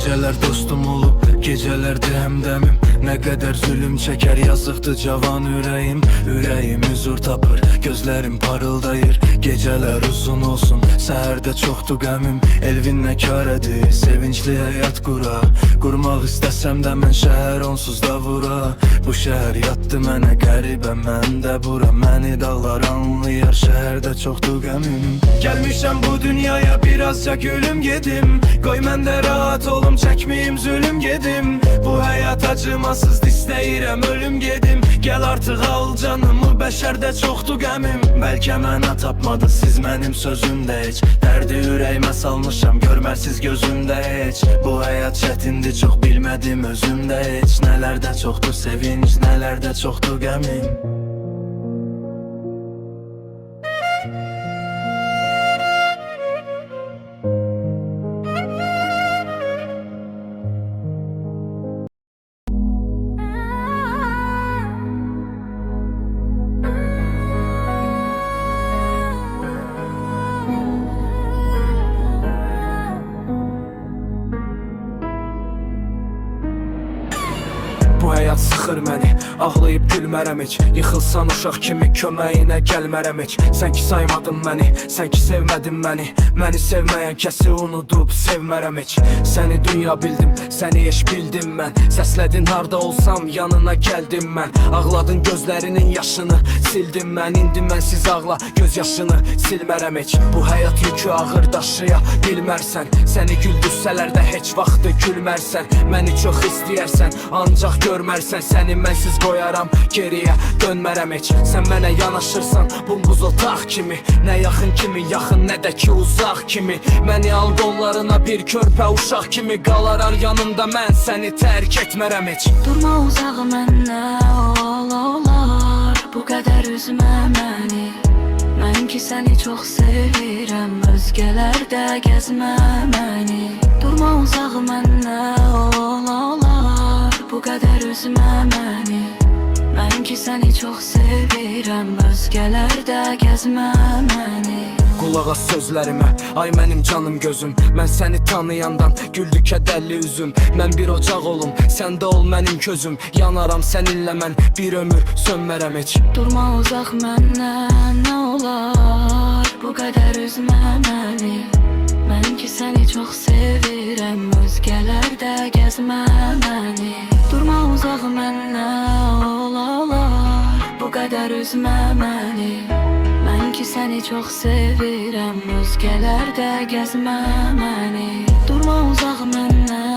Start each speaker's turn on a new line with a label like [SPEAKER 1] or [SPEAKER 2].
[SPEAKER 1] Geceler dostum olup gecelerde hemdemim. Ne kadar zulüm çeker yazıktı cavan yüreğim. Yüreğim huzur tapır, gözlerim parıldayır. Geceler uzun olsun, səhərdə çoxdu qəmim. Elvin nə kar edir, sevinçli həyat qura. Qurmaq istəsəm də mən şəhər onsuz da vura. Bu şəhər yatdı mənə qəribə, mən də bura. Məni dağlar anlayar, şəhərdə çoxdu qəmim. Gəlmişəm bu dünyaya birazca gülüm gedim. Qoy mən də rahat olum, çəkməyim zulüm gedim. Bu həyat acımasız, istəyirəm ölüm gedim. Gəl artıq al canımı, bəşərdə çoxdu qəmim. Bəlkə mənə tapmadı siz mənim sözümdə heç. Dərdi ürəyimə salmışam, görmərsiz gözümdə heç. Bu həyat çətindir, çox bilmədim özümdə heç. Nələrdə çoxdu sevinç, nələrdə çoxdu qəmim. Bu həyat sıxır məni, ağlayıb gülmərəm heç. Yıxılsan uşaq kimi köməyinə gəlmərəm heç. Sən ki saymadın məni, sən ki sevmədin məni. Məni sevməyən kəsi unudub sevmərəm heç. Səni dünya bildim, səni eş bildim mən. Səslədin harda olsam yanına gəldim mən. Ağladın gözlərinin yaşını sildim mən. İndi mənsiz ağla göz yaşını silmərəm heç. Bu həyat yükü ağır daşıya bilmərsən. Səni güldürsələr də heç vaxtı gülmərsən. Məni çox istəyərsən, ancaq görmərsən. Səni mənsiz qoyaram, geriyə dönmərəm heç. Sən mənə yanaşırsan, bumbuz otaq kimi. Nə yaxın kimi, yaxın nə də ki uzaq kimi. Məni al qollarına bir körpə uşaq kimi. Qalarar yanımda mən, səni tərk etmərəm heç.
[SPEAKER 2] Durma uzağı məndən, olar bu qədər üzmə məni. Mən ki səni çox sevirəm, özgələr də gəzmə məni. Durma uzağı məndən, olar bu qədər üzmə məni. Mən ki səni çox sevirəm, özgələr də gəzmə məni.
[SPEAKER 1] Qulaq as sözlərimə, ay mənim canım gözüm. Mən səni tanıyandan güldü kədərli üzüm. Mən bir ocaq olum, sən də ol mənim közüm. Yanaram səninlə mən, bir ömür sönmərəm heç.
[SPEAKER 2] Durma uzaq məndən, nə olar bu qədər üzmə məni. Mən ki səni çox sevirəm, özgələr də gəzmə məni. Durma uzaq məndən, olar bu qədər üzmə məni. Mən ki səni çox sevirəm, özgələr də gəzmə məni. Durma uzaq məndən.